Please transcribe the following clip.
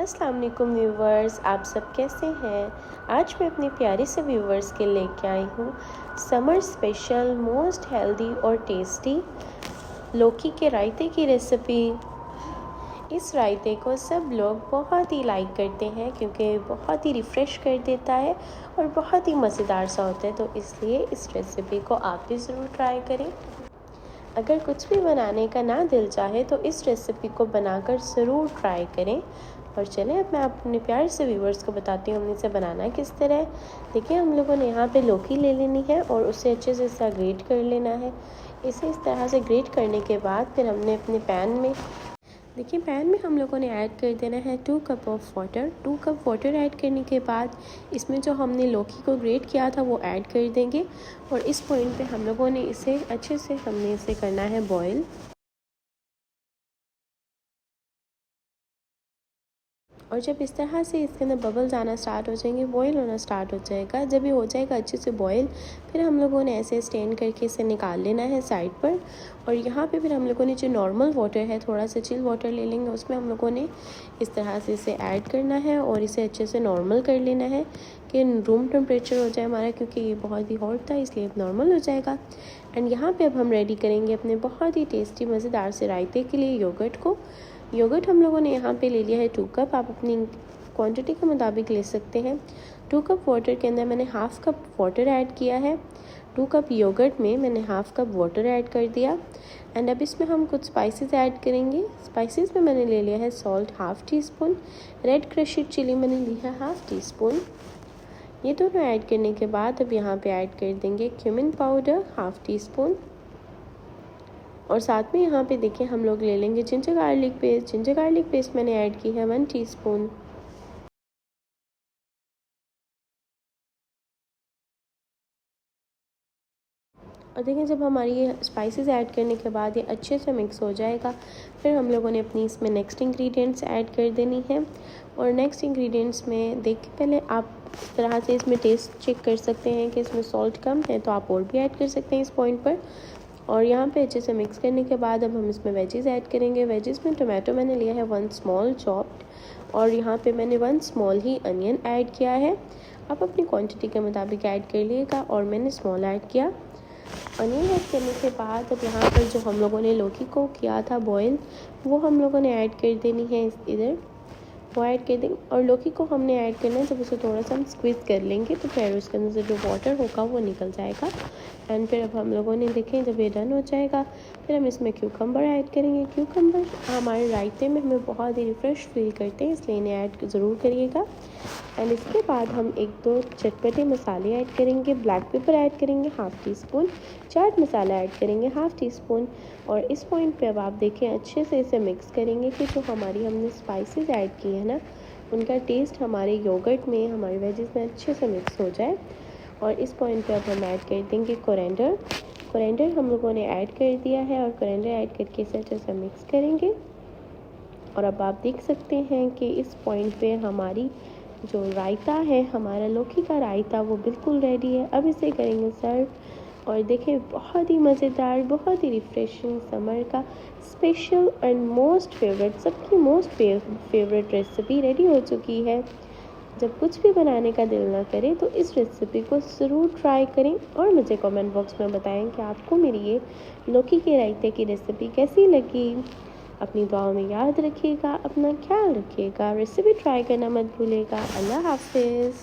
अस्सलाम वालेकुम व्यूवर्स, आप सब कैसे हैं। आज मैं अपने प्यारे से व्यूवर्स के लेके आई हूँ समर स्पेशल मोस्ट हेल्दी और टेस्टी लौकी के रायते की रेसिपी। इस रायते को सब लोग बहुत ही लाइक करते हैं क्योंकि बहुत ही रिफ़्रेश कर देता है और बहुत ही मज़ेदार सा होता है, तो इसलिए इस रेसिपी को आप भी ज़रूर ट्राई करें। अगर कुछ भी बनाने का ना दिल चाहे तो इस रेसिपी को बनाकर ज़रूर ट्राई करें। और चलें अब मैं अपने प्यार से व्यूवर्स को बताती हूँ हमने इसे बनाना किस तरह है। देखिए, हम लोगों ने यहाँ पे लौकी ले लेनी है और उसे अच्छे से ऐसा ग्रेट कर लेना है। इसे इस तरह से ग्रेट करने के बाद फिर हमने अपने पैन में हम लोगों ने ऐड कर देना है 2 cup of water. 2 cup water add करने के बाद इसमें जो हमने लौकी को ग्रेट किया था वो ऐड कर देंगे और इस पॉइंट पे हम लोगों ने इसे अच्छे से करना है बॉईल। और जब इस तरह से इसके अंदर बबल्स आना स्टार्ट हो जाएंगे, बॉईल होना स्टार्ट हो जाएगा। जब ये हो जाएगा अच्छे से बॉईल, फिर हम लोगों ने ऐसे स्टेन करके इसे निकाल लेना है साइड पर। और यहाँ पे फिर हम लोगों ने जो नॉर्मल वाटर है, थोड़ा सा चिल वाटर ले लेंगे, उसमें हम लोगों ने इस तरह से इसे ऐड करना है और इसे अच्छे से नॉर्मल कर लेना है कि रूम टेम्परेचर हो जाए हमारा, क्योंकि ये बहुत ही हॉट था इसलिए अब नॉर्मल हो जाएगा। एंड यहाँ पर अब हम रेडी करेंगे अपने बहुत ही टेस्टी मज़ेदार से रायते के लिए योगर्ट हम लोगों ने यहाँ पे ले लिया है 2 कप। आप अपनी क्वांटिटी के मुताबिक ले सकते हैं। 2 कप वाटर के अंदर मैंने हाफ़ कप वाटर ऐड किया है। 2 कप योगर्ट में मैंने हाफ़ कप वाटर ऐड कर दिया। एंड अब इसमें हम कुछ स्पाइसेस ऐड करेंगे। स्पाइसेस में मैंने ले लिया है salt half teaspoon, red crushed chilli मैंने लिया है हाफ़ टी स्पून। ये दोनों ऐड करने के बाद अब यहाँ पे ऐड कर देंगे cumin powder half tea spoon. और साथ में यहाँ पे देखिए हम लोग ले लेंगे जिंजर गार्लिक पेस्ट मैंने ऐड की है 1 टीस्पून। और देखिए, जब हमारी ये स्पाइसेस ऐड करने के बाद ये अच्छे से मिक्स हो जाएगा, फिर हम लोगों ने अपनी इसमें नेक्स्ट इंग्रेडिएंट्स ऐड कर देनी है। और नेक्स्ट इंग्रेडिएंट्स में देखिए, पहले आप इस तरह से इसमें टेस्ट चेक कर सकते हैं कि इसमें सॉल्ट कम है तो आप और भी ऐड कर सकते हैं इस पॉइंट पर। और यहाँ पे अच्छे से मिक्स करने के बाद अब हम इसमें वेजेस ऐड करेंगे। वेजेस में टोमेटो मैंने लिया है 1 स्मॉल चॉप्ड और यहाँ पे मैंने 1 स्मॉल ही अनियन ऐड किया है। आप अपनी क्वांटिटी के मुताबिक ऐड कर लीजिएगा और मैंने स्मॉल ऐड किया। अनियन ऐड करने के बाद अब यहाँ पर जो हम लोगों ने लौकी को किया था बॉयल, वो हम लोगों ने ऐड कर देनी है इधर, वो ऐड कर देंगे। और लौकी को हमने ऐड करना है, जब उसे थोड़ा सा हम स्क्वीज़ कर लेंगे तो फिर उसके अंदर से जो वाटर होगा वो निकल जाएगा। एंड फिर अब हम लोगों ने देखें जब ये डन हो जाएगा, फिर हम इसमें क्यूकम्बर ऐड करेंगे। क्यूकम्बर हमारे रायते में हमें बहुत ही रिफ़्रेश फील करते हैं, इसलिए इन्हें ऐड ज़रूर करिएगा। एंड इसके बाद हम 1-2 चटपटे मसाले ऐड करेंगे। ब्लैक पेपर ऐड करेंगे half tea spoon, chaat masala add करेंगे हाफ़ टी स्पून। और इस पॉइंट पे अब आप देखें अच्छे से इसे मिक्स करेंगे कि जो हमारी हमने स्पाइसेस ऐड की है ना, उनका टेस्ट हमारे योगर्ट में, हमारे वेजेस में अच्छे से मिक्स हो जाए। और इस पॉइंट पे अब हम ऐड कर देंगे कोरिएंडर हम लोगों ने ऐड कर दिया है और कोरिएंडर ऐड करके इसे अच्छे से मिक्स करेंगे। और अब आप देख सकते हैं कि इस पॉइंट पे हमारी जो रायता है, हमारा लौकी का रायता, वो बिल्कुल रेडी है। अब इसे करेंगे सर्व। और देखिए, बहुत ही मज़ेदार, बहुत ही रिफ़्रेशिंग समर का स्पेशल एंड मोस्ट फेवरेट, सबकी मोस्ट फेवरेट रेसिपी रेडी हो चुकी है। जब कुछ भी बनाने का दिल ना करे तो इस रेसिपी को ज़रूर ट्राई करें और मुझे कमेंट बॉक्स में बताएं कि आपको मेरी ये लौकी के रायते की रेसिपी कैसी लगी। अपनी दुआओं में याद रखिएगा, अपना ख्याल रखिएगा, रेसिपी ट्राई करना मत भूलिएगा। अल्लाह हाफिज़।